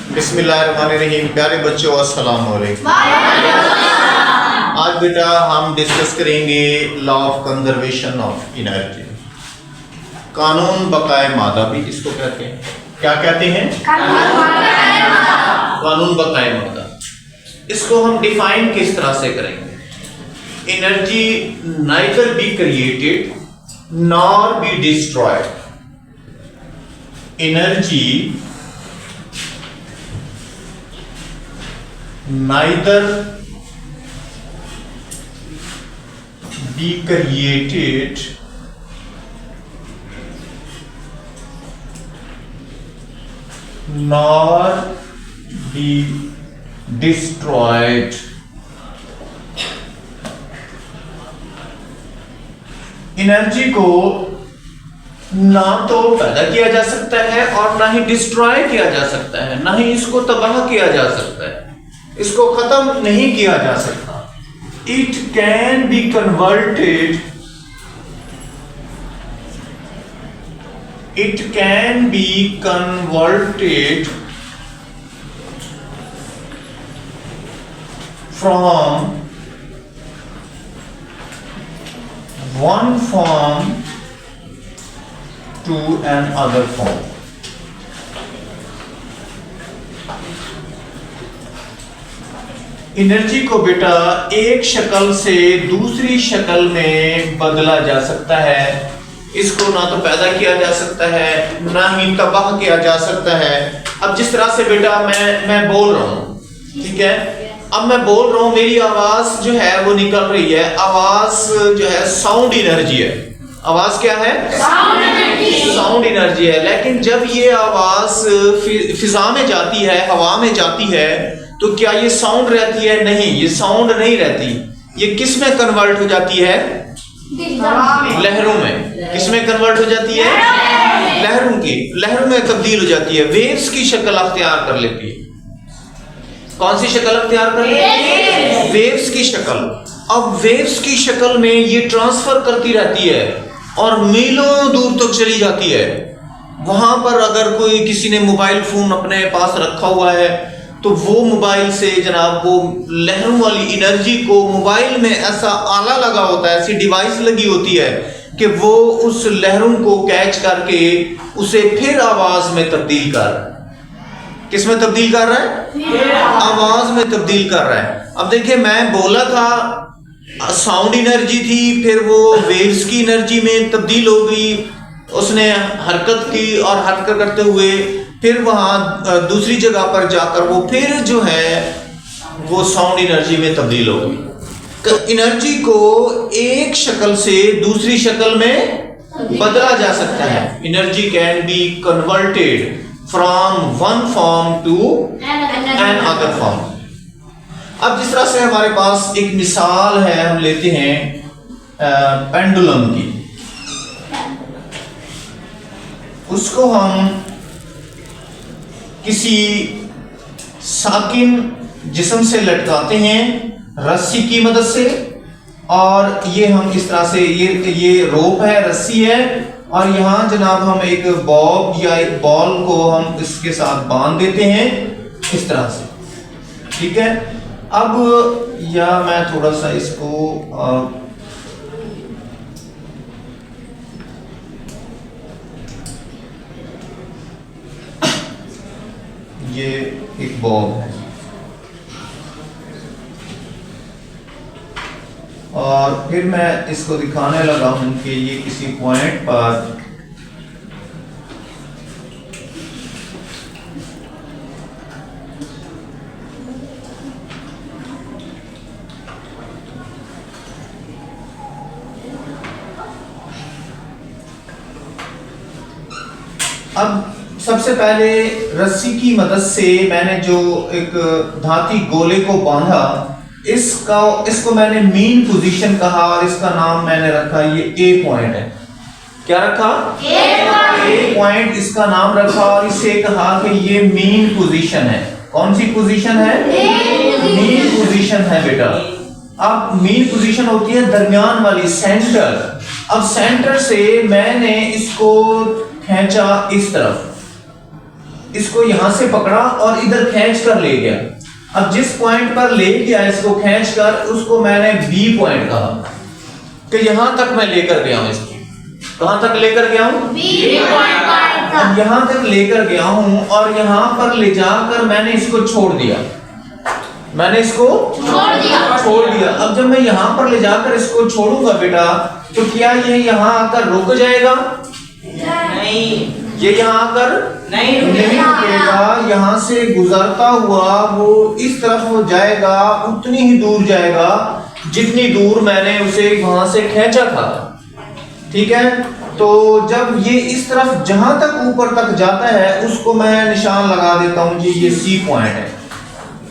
बिस्मिल्लाहिर्रहमानिर्रहीम। प्यारे बच्चों, अस्सलाम वालेकुम। आज बेटा हम डिस्कस करेंगे law of conservation of energy, कानून बकाए मादा भी इसको कहते हैं। क्या कहते हैं? कानून बकाए मादा। इसको हम डिफाइन किस तरह से करेंगे? Energy neither be created nor be destroyed. Energy neither be created nor be destroyed। Energy को ना तो पैदा किया जा सकता है और ना ही डिस्ट्रॉय किया जा सकता है, ना ही इसको तबाह किया जा सकता है, इसको खत्म नहीं किया जा सकता। It can be converted, it can be converted from one form to another form. Energy को बेटा एक शक्ल से दूसरी शक्ल में बदला जा सकता है। इसको ना तो पैदा किया जा सकता है, ना ही तबाह किया जा सकता है। अब जिस तरह से बेटा मैं बोल रहा हूँ, ठीक है, अब मैं बोल रहा हूँ, मेरी आवाज जो है वो निकल रही है। आवाज जो है साउंड एनर्जी है। आवाज क्या है? साउंड एनर्जी है। लेकिन जब ये आवाज फिजा में जाती है, हवा में जाती है, तो क्या ये साउंड रहती है? नहीं, ये साउंड नहीं रहती। ये किस में कन्वर्ट हो जाती है? लहरों में। किस में कन्वर्ट हो जाती है? लहरों की। लहरों में तब्दील हो जाती है, वेव्स की शक्ल अख्तियार कर लेती है। कौन सी शक्ल अख्तियार कर लेती है? वेव्स की शक्ल। अब वेव्स की शक्ल में ये ट्रांसफर करती रहती है और मीलों दूर तक चली जाती है। वहां पर अगर कोई किसी ने मोबाइल फोन अपने पास रखा हुआ है तो वो मोबाइल से जनाब वो लहरों वाली एनर्जी को, मोबाइल में ऐसा आला लगा होता है, ऐसी डिवाइस लगी होती है कि वो उस लहरों को कैच करके उसे फिर आवाज में तब्दील कर रहा है। किस में तब्दील कर रहा है? आवाज में तब्दील कर रहा है। अब देखिए, मैं बोला था साउंड एनर्जी थी, फिर वो वेव्स की एनर्जी में तब्दील हो गई। उसने हरकत की और हरकत करते हुए फिर वहां दूसरी जगह पर जाकर वो फिर जो है वो साउंड एनर्जी में तब्दील हो गई। तो एनर्जी को एक शक्ल से दूसरी शक्ल में बदला जा सकता है। Energy can be converted from one form to another form. अब जिस तरह से हमारे पास एक मिसाल है, हम लेते हैं पेंडुलम की। उसको हम किसी साकिन जिस्म से लटकाते हैं रस्सी की मदद से, और ये हम इस तरह से, ये रोप है, रस्सी है, और यहाँ जनाब हम एक बॉब या एक बॉल को हम इसके साथ बांध देते हैं इस तरह से, ठीक है। अब या मैं थोड़ा सा इसको ये एक बॉब है और फिर मैं इसको दिखाने लगा हूं कि ये किसी पॉइंट पर अब सबसे पहले रस्सी की मदद से मैंने जो एक धाती गोले को बांधा, इसको मैंने मीन पोजीशन कहा और इसका नाम मैंने रखा, ये ए पॉइंट है। क्या रखा? ए पॉइंट इसका नाम रखा और इसे कहा कि ये मीन पोजीशन है। कौन सी पोजीशन है? मीन पोजीशन है बेटा। अब मीन पोजीशन होती है दरमियान वाली, सेंटर। अब सेंटर से मैंने इसको खींचा इस तरफ, इसको यहां से पकड़ा और इधर खींच कर ले गया। अब जिस पॉइंट पर ले गया इसको खींच कर, उसको मैंने बी पॉइंट कहा कि यहां तक मैं लेकर गया हूं इसको। कहां तक लेकर गया हूं? B point. अब यहां तक लेकर गया हूं और यहां पर ले जाकर मैंने इसको छोड़ दिया। मैंने इसको छोड़ दिया। अब जब मैं यहां पर ले जाकर इसको छोड़ूंगा बेटा, तो क्या ये यहां आकर रुक जाएगा? नहीं, ये यहाँ आकर नहीं रुकेगा। यहाँ से गुजरता हुआ वो इस तरफ हो जाएगा, उतनी ही दूर जाएगा जितनी दूर मैंने उसे वहां से खींचा था। ठीक है, तो जब ये इस तरफ जहां तक ऊपर तक जाता है उसको मैं निशान लगा देता हूं जी, ये सी पॉइंट है।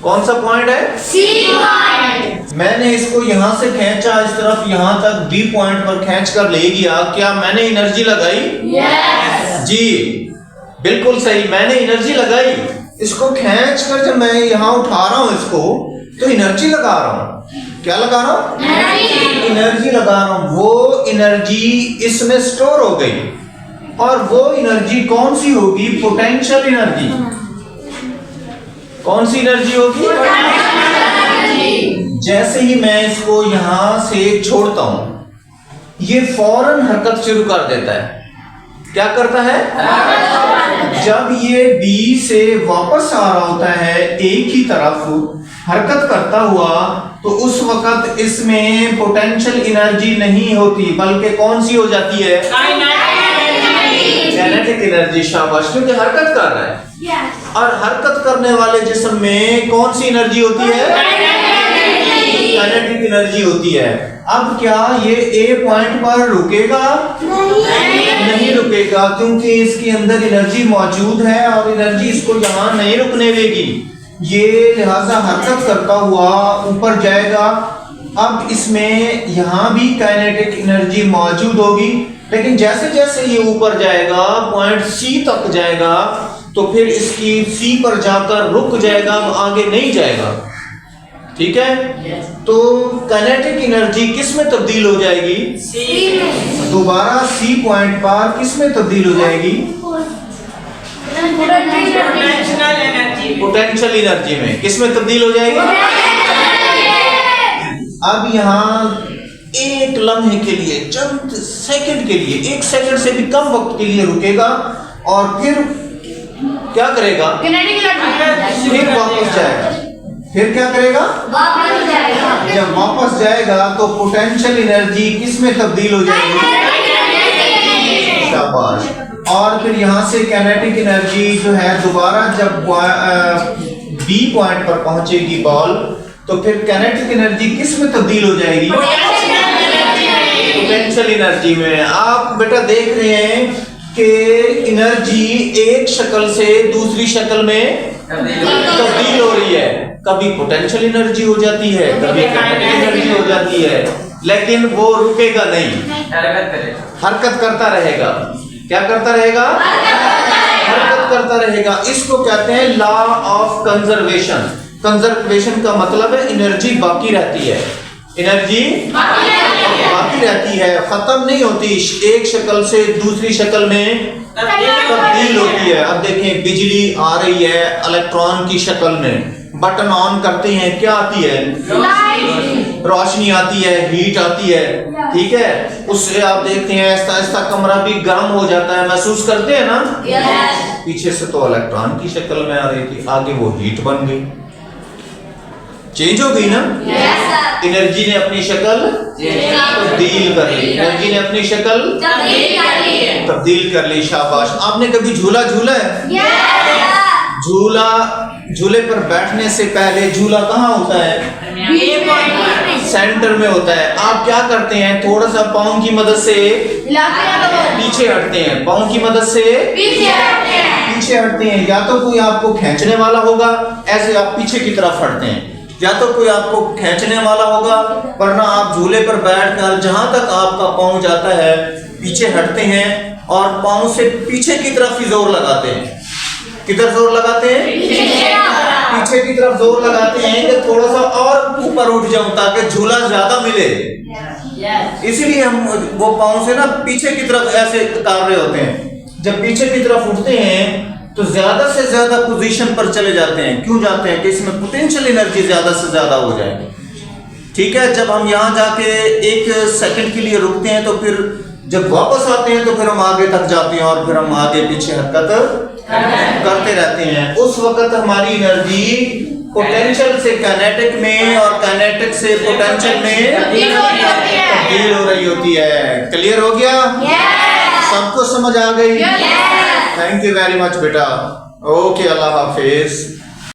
कौन सा पॉइंट है? C point. मैंने इसको यहां से खींचा इस तरफ, यहां तक बी पॉइंट पर खींच कर ले गया। क्या मैंने एनर्जी लगाई? यस जी, बिल्कुल सही, मैंने एनर्जी लगाई। इसको खींच कर जब मैं यहां उठा रहा हूं इसको, तो एनर्जी लगा रहा हूं। क्या लगा रहा हूं? एनर्जी लगा रहा हूं। वो एनर्जी इसमें स्टोर हो गई और वो एनर्जी कौन सी होगी? Potential energy. कौन सी एनर्जी होगी? जैसे ही मैं इसको यहां से छोड़ता हूं, ये फौरन हरकत शुरू कर देता है। क्या करता है? जब ये बी से वापस आ रहा होता है एक ही तरफ हरकत करता हुआ, तो उस वक्त इसमें पोटेंशियल एनर्जी नहीं होती, बल्कि कौन सी हो जाती है? Kinetic energy. शाबाश, क्योंकि हरकत कर रहा है। और हरकत करने वाले जिस्म में कौन सी एनर्जी होती है? काइनेटिक एनर्जी होती है। अब क्या ये ए पॉइंट पर रुकेगा? नहीं रुकेगा, क्योंकि इसके अंदर एनर्जी मौजूद है और एनर्जी इसको यहाँ नहीं रुकने देगी। ये लिहाजा हरकत करता हुआ ऊपर जाएगा। अब इसमें यहाँ भी काइनेटिक एनर्जी मौजूद होगी, लेकिन जैसे जैसे ये ऊपर जाएगा, पॉइंट सी तक जाएगा, तो फिर इसकी सी पर जाकर रुक जाएगा, आगे नहीं जाएगा। ठीक है, तो काइनेटिक एनर्जी किस में तब्दील हो जाएगी? सी में। दोबारा सी पॉइंट पर किस में तब्दील हो जाएगी? पोटेंशियल एनर्जी में। किस में तब्दील हो जाएगी? अब यहाँ एक लम्हे के लिए, चंद सेकंड के लिए, एक सेकंड से भी कम वक्त के लिए रुकेगा और फिर क्या करेगा? फिर वापस जाएगा। फिर क्या करेगा? वापस जाएगा। जब वापस जाएगा तो पोटेंशियल एनर्जी किस में तब्दील हो जाएगी? शाबाश। और फिर यहाँ से काइनेटिक एनर्जी जो है दोबारा जब बी पॉइंट पर पहुंचेगी बॉल, तो फिर काइनेटिक एनर्जी किस में तब्दील हो जाएगी? पोटेंशियल एनर्जी में। आप बेटा देख रहे हैं कि एनर्जी एक शक्ल से दूसरी शक्ल में तब्दील हो रही है। कभी पोटेंशियल एनर्जी हो जाती है, कभी काइनेटिक एनर्जी हो जाती है, लेकिन वो रुकेगा नहीं, हरकत करता रहेगा। क्या करता रहेगा? हरकत करता रहेगा। इसको कहते हैं लॉ ऑफ कंजर्वेशन। कंजर्वेशन का मतलब है एनर्जी बाकी रहती है। एनर्जी बाकी रहती है, खत्म नहीं होती, एक शक्ल से दूसरी शक्ल में तब्दील होती है। अब देखें, बिजली आ रही है इलेक्ट्रॉन की शक्ल में, बटन ऑन करते हैं, क्या आती है? रोशनी आती है, हीट आती है। ठीक है, उससे आप देखते हैं ऐसा ऐसा कमरा भी गर्म हो जाता है, महसूस करते हैं ना? पीछे से तो इलेक्ट्रॉन की शक्ल में आ रही थी, आगे वो हीट बन गई, चेंज हो गई ना? एनर्जी ने अपनी शक्ल तब्दील कर ली। एनर्जी ने अपनी शक्ल तब्दील कर ली। शाबाश। आपने कभी झूला झूला है? झूले पर बैठने से पहले झूला कहाँ होता है? सेंटर में होता है। आप क्या करते हैं? थोड़ा सा पाँव की मदद से पीछे हटते हैं, पाँव की मदद से पीछे हटते हैं। या तो कोई आपको खींचने वाला होगा, ऐसे आप पीछे की तरफ हटते हैं, या तो कोई आपको खींचने वाला होगा, वरना आप झूले पर बैठकर जहां तक आपका पाँव जाता है पीछे हटते हैं और पाँव से पीछे की तरफ ही जोर लगाते हैं। किधर जोर लगाते हैं? पीछे की तरफ जोर लगाते हैं कि थोड़ा सा और ऊपर उठ जाऊं ताकि झूला ज्यादा मिले। इसीलिए हम वो पाँव से ना पीछे की तरफ ऐसे उतार रहे होते हैं। जब पीछे की तरफ उठते हैं तो ज्यादा से ज्यादा पोजीशन पर चले जाते हैं। क्यों जाते हैं? कि इसमें पोटेंशियल एनर्जी ज्यादा से ज्यादा हो जाए। ठीक है, जब हम यहाँ जाके 1 सेकंड के लिए रुकते हैं तो फिर जब वापस आते हैं तो फिर हम आगे तक जाते हैं और फिर हम आगे पीछे हरकत करते रहते हैं। उस वक्त हमारी एनर्जी पोटेंशियल से काइनेटिक में और काइनेटिक से पोटेंशियल में तब्दील हो रही होती है। क्लियर हो गया? सबको समझ आ गई? थैंक यू वेरी मच बेटा। ओके, अल्लाह हाफिज।